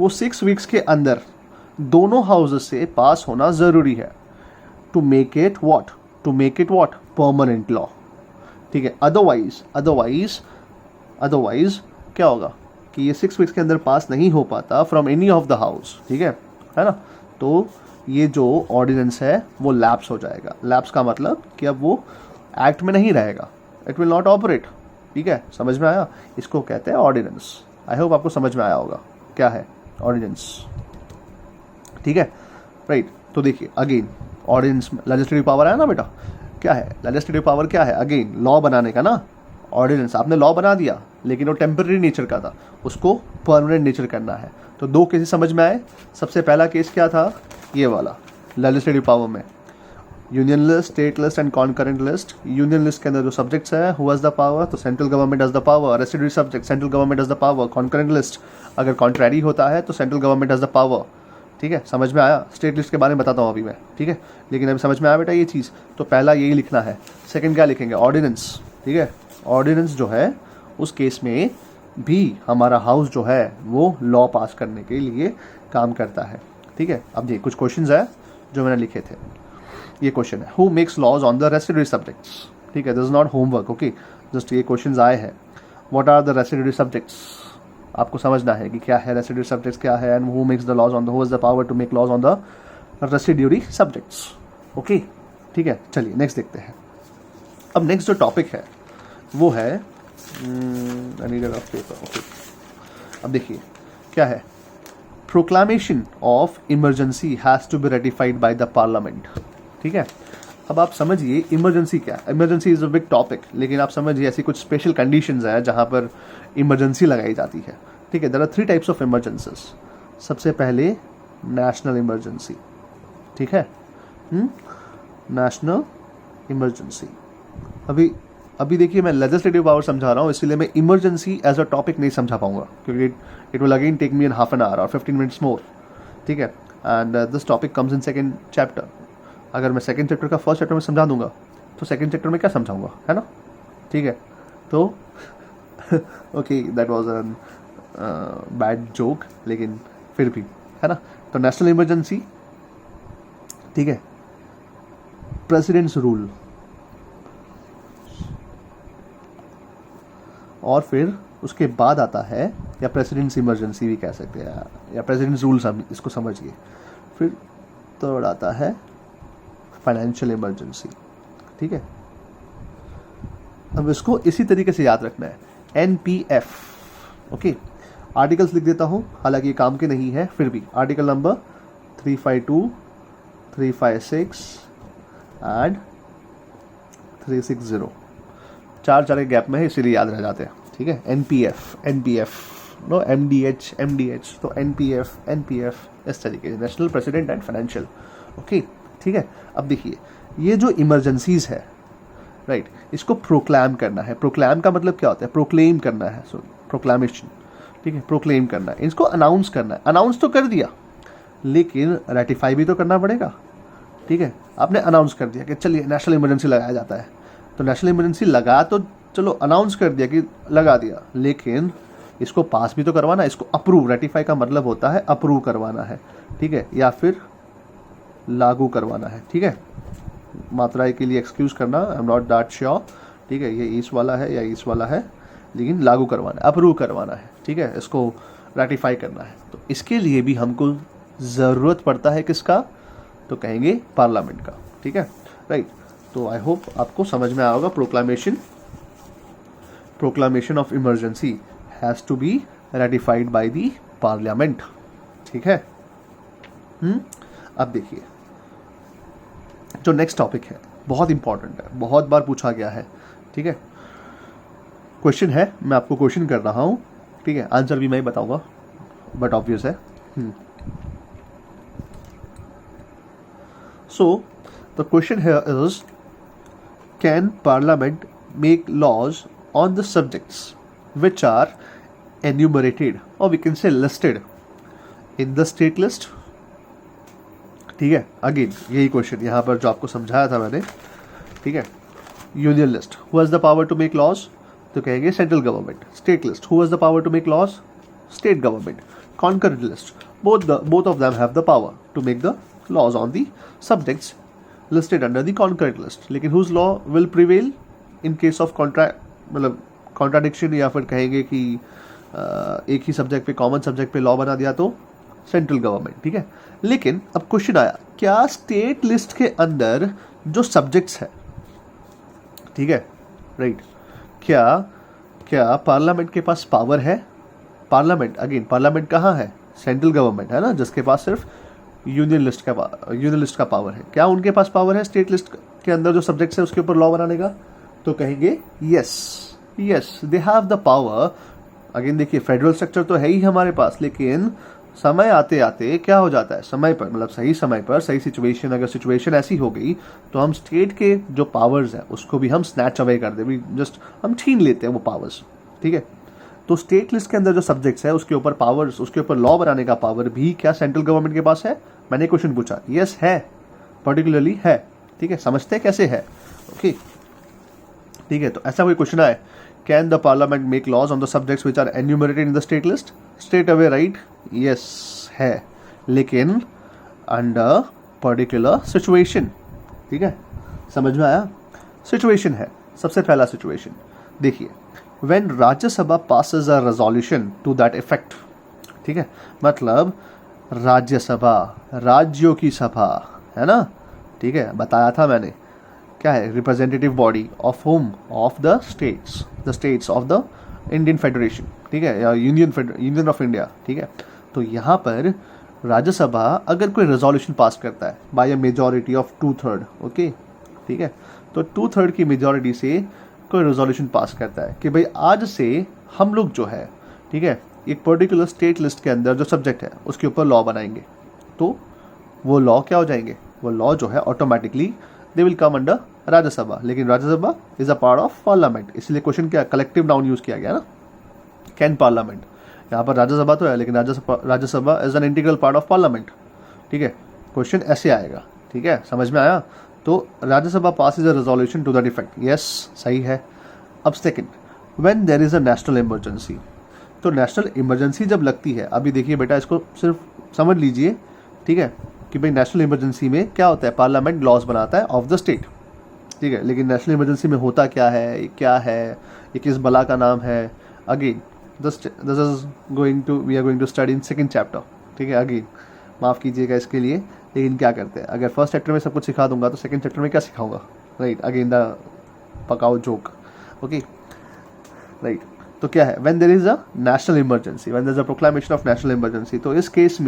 A: वो 6 वीक्स के अंदर दोनों हाउसेस से पास होना ज़रूरी है, to make it what, permanent law, ठीक है। अदरवाइज अदरवाइज क्या होगा कि ये 6 वीक्स के अंदर पास नहीं हो पाता from any of the house, ठीक है ना। तो ये जो ऑर्डिनेंस है वो लैप्स हो जाएगा। लैप्स का मतलब कि अब वो एक्ट में नहीं रहेगा, इट विल नॉट ऑपरेट, ठीक है। समझ में आया, इसको कहते हैं ऑर्डिनेंस। आई होप आपको समझ में आया होगा क्या है ऑर्डिनेंस, ठीक है, राइट। तो देखिए अगेन ऑर्डिनेंस लेजिस्लेटिव पावर है ना बेटा, क्या है लेजिस्लेटिव पावर, क्या है अगेन लॉ बनाने का ना। ऑर्डिनेंस आपने लॉ बना दिया लेकिन वो टेम्पररी नेचर का था, उसको परमानेंट नेचर करना है। तो 2 केसेस समझ में आए। सबसे पहला केस क्या था, ये वाला लेजिस्लेटिव पावर में union list, state list and concurrent list. Union list के अंदर जो सब्जेक्ट्स है हु हैज द पावर, तो central government has the power. Residuary subject central government has the power. Concurrent list अगर कॉन्ट्रैरी होता है तो central government has the power, ठीक है। समझ में आया। स्टेट लिस्ट के बारे में बताता हूँ अभी मैं, ठीक है, लेकिन अभी समझ में आया बेटा ये चीज़। तो पहला यही लिखना है। सेकंड क्या लिखेंगे, ऑर्डिनेंस, ठीक है। ऑर्डिनेंस जो है उस केस में भी हमारा हाउस जो है वो लॉ पास करने के लिए काम करता है, ठीक है। अब ये कुछ क्वेश्चंस है जो मैंने लिखे थे। ये क्वेश्चन है who makes laws on the residuary subjects, ठीक है, this is not homework, okay, just ये क्वेश्चंस आए हैं। What are the residuary subjects, आपको समझना है कि क्या है रेसिडुअरी सब्जेक्ट्स क्या है, and who makes the laws on the, who has the power to make laws on the residuary subjects, okay, ठीक है। चलिए नेक्स्ट देखते हैं। अब नेक्स्ट जो टॉपिक है वो है पेपर, ओके। अब देखिए क्या है, proclamation of emergency has to be ratified by the parliament, ठीक है। अब आप समझिए इमरजेंसी क्या है। Emergency is a big topic, लेकिन आप समझिए ऐसी कुछ स्पेशल कंडीशंस हैं जहाँ पर इमरजेंसी लगाई जाती है, ठीक है। There are 3 types of emergencies. सबसे पहले नेशनल इमरजेंसी, ठीक है, नेशनल इमरजेंसी। अभी देखिए मैं लेजिस्लेटिव पावर समझा रहा हूँ, इसलिए मैं इमरजेंसी एज अ टॉपिक नहीं समझा पाऊंगा क्योंकि it will again take me in half an hour और 15 मिनट्स मोर, ठीक है। And this topic comes in second chapter. अगर मैं सेकेंड चैप्टर का फर्स्ट चैप्टर में समझा दूंगा तो सेकेंड चैप्टर में क्या समझाऊंगा, है ना, ठीक है। तो okay that was an bad joke, लेकिन फिर भी, है ना। तो नेशनल इमरजेंसी, ठीक है, प्रेसिडेंट्स रूल, और फिर उसके बाद आता है, या प्रेसिडेंट्स इमरजेंसी भी कह सकते हैं, या प्रेसिडेंट्स रूल्स, हम इसको समझिए। फिर थर्ड आता है फाइनेंशियल इमरजेंसी, ठीक है। अब इसको इसी तरीके से याद रखना है, NPF, ओके। आर्टिकल्स लिख देता हूँ, हालांकि ये काम के नहीं है, फिर भी आर्टिकल नंबर 352, 356 एंड 360, 4 के गैप में है इसीलिए याद रह जाते हैं, ठीक है। NPF नो MDH, तो NPF इस तरीके से, national, president and financial, okay, ठीक है। अब देखिए ये जो इमरजेंसीज है, राइट, इसको प्रोक्लेम करना है। प्रोक्लेम का मतलब क्या होता है, प्रोक्लेम करना है, सो प्रोक्लेमेशन, ठीक है, प्रोक्लेम करना है, इसको अनाउंस करना है। अनाउंस तो कर दिया लेकिन रेटिफाई भी तो करना पड़ेगा, ठीक है। आपने अनाउंस कर दिया कि चलिए नेशनल इमरजेंसी लगाया जाता है, तो नेशनल इमरजेंसी लगा तो चलो अनाउंस कर दिया कि लगा दिया, लेकिन इसको पास भी तो करवाना है, इसको अप्रूव, रेटिफाई का मतलब होता है अप्रूव करवाना है, ठीक है, या फिर लागू करवाना है, ठीक है। मात्रा के लिए एक्सक्यूज करना, I am not that sure, ठीक है, ये इस वाला है या इस वाला है, लेकिन लागू करवाना है, अप्रूव करवाना है, ठीक है, इसको रेटिफाई करना है। तो इसके लिए भी हमको ज़रूरत पड़ता है किसका, तो कहेंगे पार्लियामेंट का, ठीक है, राइट। तो आई होप आपको समझ में आया होगा। Proclamation of emergency has to be ratified by the parliament, ठीक है। अब देखिए जो नेक्स्ट टॉपिक है बहुत इंपॉर्टेंट है, बहुत बार पूछा गया है, ठीक है। क्वेश्चन है, मैं आपको क्वेश्चन कर रहा हूँ, ठीक है, आंसर भी मैं ही बताऊंगा, बट ऑब्वियस है। So the question here is, can parliament make laws on the subjects which are enumerated or we can say listed in the state list, ठीक है। अगेन यही क्वेश्चन यहाँ पर जो आपको समझाया था मैंने, ठीक है। Union list, who has the power to make laws, तो कहेंगे central government. State list, who has the power to make laws, state government. Concurrent list, both of them have the power to make the laws on the subjects listed under the concurrent list, लेकिन whose law will prevail in case of contract, मतलब contradiction या फिर कहेंगे कि एक ही subject पे, common subject पे law बना दिया तो सेंट्रल गवर्नमेंट, ठीक है। लेकिन अब क्वेश्चन आया, क्या स्टेट लिस्ट के अंदर जो सब्जेक्ट्स है, ठीक है, राइट, क्या पार्लियामेंट के पास पावर है? पार्लियामेंट, अगेन पार्लियामेंट कहाँ है? सेंट्रल गवर्नमेंट है ना, जिसके पास सिर्फ यूनियन लिस्ट का पावर है। क्या उनके पास पावर है स्टेट लिस्ट के अंदर जो सब्जेक्ट्स है उसके ऊपर लॉ बनाने का? तो कहेंगे yes they have the power. Again देखिए, फेडरल स्ट्रक्चर तो है ही हमारे पास, लेकिन समय आते आते क्या हो जाता है, समय पर, मतलब सही समय पर सही सिचुएशन, अगर सिचुएशन ऐसी हो गई तो हम स्टेट के जो पावर्स है उसको भी हम स्नैच अवे कर दे, जस्ट हम छीन लेते हैं वो पावर्स, ठीक है। तो स्टेट लिस्ट के अंदर जो सब्जेक्ट्स है उसके ऊपर पावर्स, उसके ऊपर लॉ बनाने का पावर भी क्या सेंट्रल गवर्नमेंट के पास है? मैंने क्वेश्चन पूछा, यस है, पर्टिकुलरली है, ठीक है। समझते हैं कैसे है, ओके, ठीक है। तो ऐसा कोई क्वेश्चन आए, can the parliament make laws on the subjects which are enumerated in the state list? Straight away right, yes है, लेकिन अंडर पर्टिकुलर सिचुएशन, ठीक है। समझ में आया? सिचुएशन है, सबसे पहला सिचुएशन देखिए, when Rajya Sabha passes a resolution to that effect, ठीक है, मतलब राज्यसभा, राज्यों की सभा है ना, ठीक है, बताया था मैंने, क्या है? Representative body of home, of the states of the Indian federation, ठीक है, या यूनियन ऑफ इंडिया, ठीक है। तो यहाँ पर राज्यसभा अगर कोई रेजोल्यूशन पास करता है by a majority of 2/3, okay, ठीक है, तो 2/3 की मेजॉरिटी से कोई रेजोल्यूशन पास करता है कि भाई आज से हम लोग जो है, ठीक है, एक पर्टिकुलर स्टेट लिस्ट के अंदर जो सब्जेक्ट है उसके ऊपर लॉ बनाएंगे, तो वो लॉ क्या हो जाएंगे? वो लॉ जो है automatically they will come under Rajya Sabha, लेकिन Rajya Sabha is a part of parliament, इसलिए क्वेश्चन क्या, कलेक्टिव नाउन यूज किया गया ना, कैन पार्लियामेंट। यहाँ पर राज्यसभा तो है, लेकिन Rajya Sabha is an integral part of parliament, ठीक है। क्वेश्चन ऐसे आएगा, ठीक है, समझ में आया? तो Rajya Sabha passes a resolution to that effect, yes सही है। अब second, when there is a national emergency, तो नेशनल इमरजेंसी जब लगती है, अभी देखिए बेटा इसको सिर्फ समझ लीजिए, ठीक है, कि भाई नेशनल इमरजेंसी में क्या होता है? पार्लियामेंट लॉज बनाता है ऑफ द स्टेट, ठीक है, लेकिन नेशनल इमरजेंसी में होता क्या है, ये किस बला का नाम है? Again this is we are going to study in second chapter, ठीक है। अगेन माफ़ कीजिएगा इसके लिए, लेकिन क्या करते हैं, अगर फर्स्ट चैप्टर में सब कुछ सिखा दूंगा तो सेकंड चैप्टर में क्या सिखाऊंगा, राइट, अगेन द पकाओ जोक, ओके, राइट। तो क्या है, when there is a national emergency, when there is a proclamation of national emergency, तो इस केस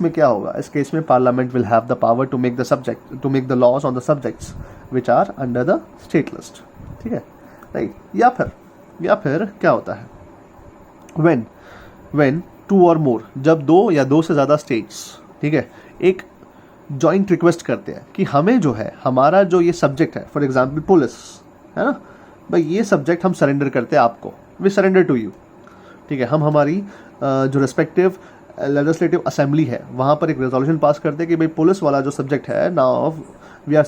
A: में क्या होगा? इस केस में parliament will have the power to make the laws on the subjects which are under the state list, ठीक है, right. या फिर क्या होता है, व्हेन टू और मोर, जब दो या दो से ज़्यादा स्टेट्स, ठीक है, एक जॉइंट रिक्वेस्ट करते हैं कि हमें जो है, हमारा जो ये सब्जेक्ट है, फॉर एग्जाम्पल पुलिस है ना, भाई ये सब्जेक्ट हम सरेंडर करते हैं आपको, वी सरेंडर टू यू, ठीक है। हम हमारी जो रेस्पेक्टिव लेजिस्लेटिव असेंबली है वहाँ पर एक रेजोल्यूशन पास करते हैं कि भाई पुलिस वाला जो सब्जेक्ट है, now we are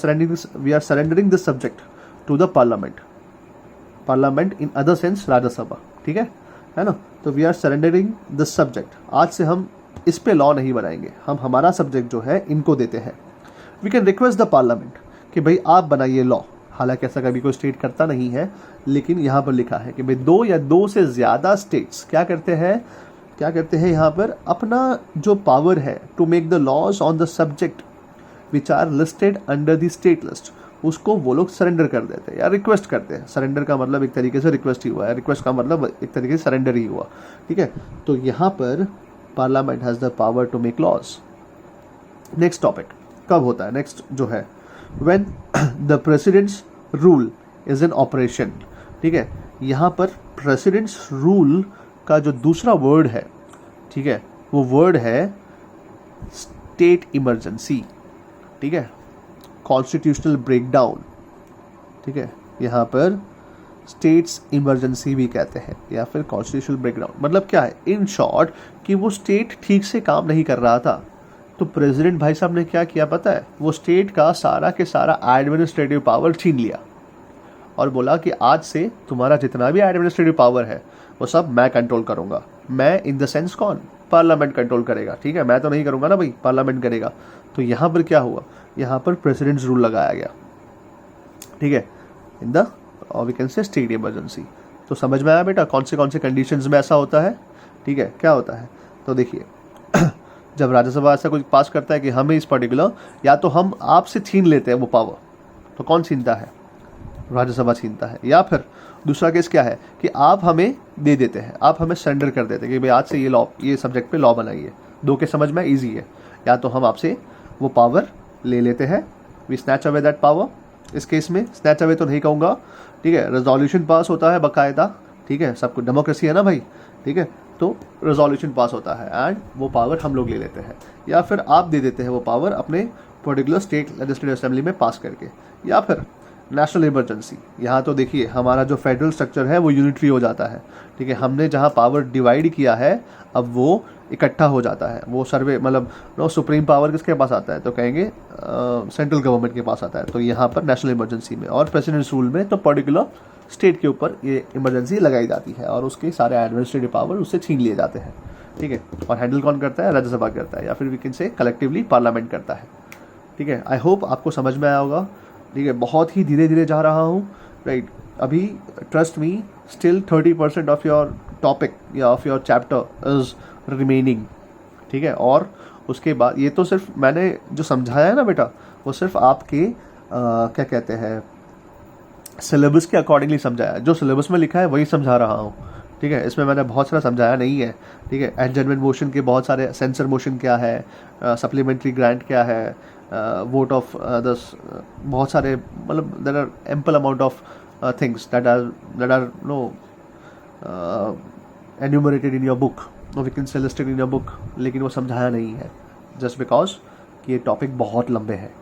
A: surrendering this subject to the parliament in other sense Rajya Sabha, ठीक है ना। तो we are surrendering this subject, आज से हम इस पे लॉ नहीं बनाएंगे, हम हमारा सब्जेक्ट जो है इनको देते हैं। We can request the parliament कि भाई आप बनाइए लॉ, हालांकि ऐसा कभी कोई स्टेट करता नहीं है, लेकिन यहाँ पर लिखा है कि भाई दो या दो से ज़्यादा स्टेट्स क्या करते हैं यहाँ पर, अपना जो पावर है to make the laws on the subject which are listed under the state list, उसको वो लोग सरेंडर कर देते हैं या रिक्वेस्ट करते हैं। सरेंडर का मतलब एक तरीके से रिक्वेस्ट ही हुआ है, रिक्वेस्ट का मतलब एक तरीके से सरेंडर ही हुआ, ठीक है। तो यहाँ पर parliament has the power to make laws. Next topic कब होता है, नेक्स्ट जो है, when the president's rule is in operation, ठीक है। यहाँ पर प्रेसिडेंट्स रूल का जो दूसरा वर्ड है, ठीक है, वो वर्ड है स्टेट इमरजेंसी, ठीक है, कॉन्स्टिट्यूशनल ब्रेकडाउन, ठीक है। यहाँ पर स्टेट्स इमरजेंसी भी कहते हैं या फिर कॉन्स्टिट्यूशनल ब्रेकडाउन। मतलब क्या है, इन शॉर्ट कि वो स्टेट ठीक से काम नहीं कर रहा था, तो प्रेसिडेंट भाई साहब ने क्या किया पता है, वो स्टेट का सारा के सारा एडमिनिस्ट्रेटिव पावर छीन लिया और बोला कि आज से तुम्हारा जितना भी एडमिनिस्ट्रेटिव पावर है वो सब मैं कंट्रोल करूंगा। मैं इन द सेंस कौन, पार्लियामेंट कंट्रोल करेगा, ठीक है, मैं तो नहीं करूंगा ना भाई, पार्लियामेंट करेगा। तो यहाँ पर क्या हुआ, यहाँ पर प्रेसिडेंट्स रूल लगाया गया, ठीक है, in the we can say state emergency. तो समझ में आया बेटा कौन से कंडीशंस में ऐसा होता है, ठीक है, क्या होता है। तो देखिए जब राज्यसभा ऐसा कुछ पास करता है कि हमें इस पर्टिकुलर, या तो हम आपसे छीन लेते हैं वो पावर, तो कौन छीनता है, राज्यसभा छीनता है, या फिर दूसरा केस क्या है कि आप हमें दे देते हैं, आप हमें सरेंडर कर देते हैं कि भाई आज से ये लॉ, ये सब्जेक्ट पे लॉ बनाइए। दो के समझ में ईजी है, या तो हम आपसे वो पावर ले लेते हैं, we snatch away that power. इस केस में स्नैच अवे तो नहीं कहूँगा, ठीक है, रेजोल्यूशन पास होता है बाकायदा, ठीक है, सब कुछ डेमोक्रेसी है ना भाई, ठीक है, तो रेजोल्यूशन पास होता है एंड वो पावर हम लोग ले लेते हैं, या फिर आप दे देते हैं वो पावर अपने पर्टिकुलर स्टेट लेजिस्लेटिव असेंबली में पास करके, या फिर नेशनल इमरजेंसी। यहाँ तो देखिए हमारा जो फेडरल स्ट्रक्चर है वो यूनिटरी हो जाता है, ठीक है, हमने जहाँ पावर डिवाइड किया है अब वो इकट्ठा हो जाता है, वो सर्वे मतलब नो सुप्रीम पावर किसके पास आता है, तो कहेंगे सेंट्रल गवर्नमेंट के पास आता है। तो यहाँ पर नेशनल इमरजेंसी में और प्रेसिडेंट्स रूल में तो पर्टिकुलर स्टेट के ऊपर ये इमरजेंसी लगाई जाती है और उसके सारे एडमिनिस्ट्रेटिव पावर उससे छीन लिए जाते हैं, ठीक है। और हैंडल कौन करता है, राज्यसभा करता है, या फिर we can say collectively parliament करता है, ठीक है। आई होप आपको समझ में आया होगा, ठीक है। बहुत ही धीरे धीरे जा रहा हूँ, राइट। अभी trust me still 30% of your topic या of your chapter is remaining, ठीक है। और उसके बाद ये तो सिर्फ मैंने जो समझाया है ना बेटा, वो सिर्फ आपके क्या कहते हैं सिलेबस के अकॉर्डिंगली समझाया, जो सिलेबस में लिखा है वही समझा रहा हूँ, ठीक है। इसमें मैंने बहुत सारा समझाया नहीं है, ठीक है। एडजमेंट मोशन के बहुत सारे, सेंसर मोशन क्या है, सप्लीमेंट्री ग्रांट क्या है, वोट ऑफ दस, बहुत सारे, मतलब there are ample amount of things that are no enumerated in your book, we can say listed in your book, लेकिन वो समझाया नहीं है जस्ट बिकॉज कि ये टॉपिक बहुत लंबे हैं,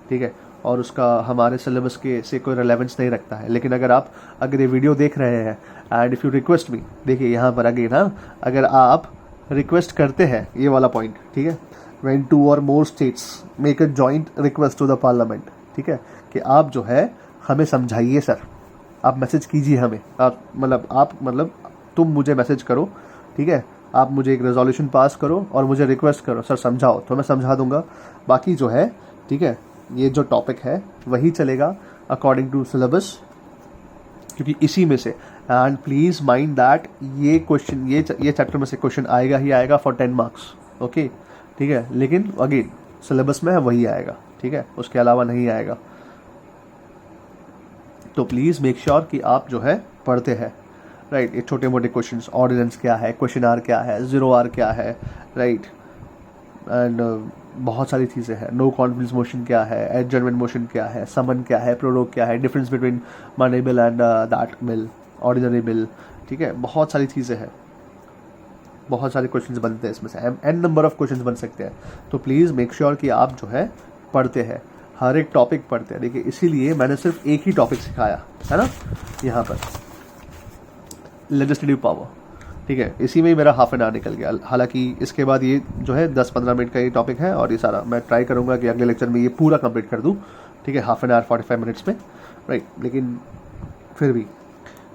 A: ठीक है, और उसका हमारे सिलेबस के से कोई रेलेवेंस नहीं रखता है। लेकिन अगर ये वीडियो देख रहे हैं एंड इफ़ यू रिक्वेस्ट मी, देखिए यहाँ पर अगेन ना, अगर आप रिक्वेस्ट करते हैं ये वाला पॉइंट, ठीक है, when 2 or more states make a joint request to the parliament, ठीक है, कि आप जो है हमें समझाइए सर, आप मैसेज कीजिए हमें, आप तुम मुझे मैसेज करो, ठीक है, आप मुझे एक रेजोल्यूशन पास करो और मुझे रिक्वेस्ट करो सर समझाओ, तो मैं समझा दूंगा। बाकी जो है, ठीक है, ये जो टॉपिक है वही चलेगा अकॉर्डिंग टू सिलेबस, क्योंकि इसी में से, एंड प्लीज़ माइंड दैट ये क्वेश्चन, ये चैप्टर में से क्वेश्चन आएगा ही आएगा फॉर 10 मार्क्स, ओके, ठीक है। लेकिन अगेन सिलेबस में है वही आएगा, ठीक है, उसके अलावा नहीं आएगा। तो प्लीज़ मेक श्योर कि आप जो है पढ़ते हैं, राइट। ये छोटे मोटे क्वेश्चंस, ऑर्डिनेंस क्या है, क्वेश्चन आर क्या है, 0 आर क्या है, राइट, एंड बहुत सारी चीज़ें हैं। नो कॉन्फिडेंस मोशन क्या है, एडजर्नमेंट मोशन क्या है, समन क्या है, प्रोरोग क्या है, difference between money bill and that bill, ordinary bill, ठीक है, बहुत सारी चीज़ें हैं, बहुत सारे क्वेश्चंस बनते हैं इसमें से, एन नंबर ऑफ क्वेश्चंस बन सकते हैं। तो प्लीज़ मेक श्योर कि आप जो है पढ़ते हैं, हर एक टॉपिक पढ़ते हैं। देखिए इसीलिए मैंने सिर्फ एक ही टॉपिक सिखाया है ना यहाँ पर, लेजिस्लेटिव पावर, ठीक है, इसी में ही मेरा हाफ एन आवर निकल गया। हालांकि इसके बाद ये जो है 10-15 मिनट का ये टॉपिक है और ये सारा मैं ट्राई करूँगा कि अगले लेक्चर में ये पूरा कंप्लीट कर दूँ, ठीक है, हाफ एन आवर 45 मिनट्स में, राइट। लेकिन फिर भी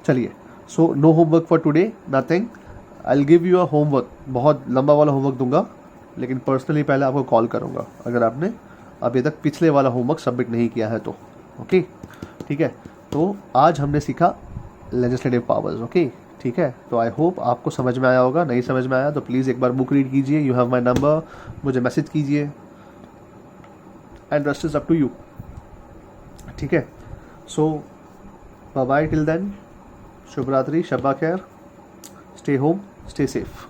A: चलिए, so no homework for today, nothing, I will give you a homework, बहुत लंबा वाला होमवर्क दूंगा, लेकिन पर्सनली पहले आपको कॉल करूँगा अगर आपने अभी तक पिछले वाला होमवर्क सबमिट नहीं किया है तो, ओके, ठीक है। तो आज हमने सीखा लेजिस्लेटिव पावर्स, ओके, ठीक है। तो आई होप आपको समझ में आया होगा, नहीं समझ में आया तो प्लीज़ एक बार बुक रीड कीजिए, यू हैव माई नंबर, मुझे मैसेज कीजिए, and rest is up to you, ठीक है। So bye bye till then, शुभ रात्रि, शब्बा खैर, स्टे होम, स्टे सेफ।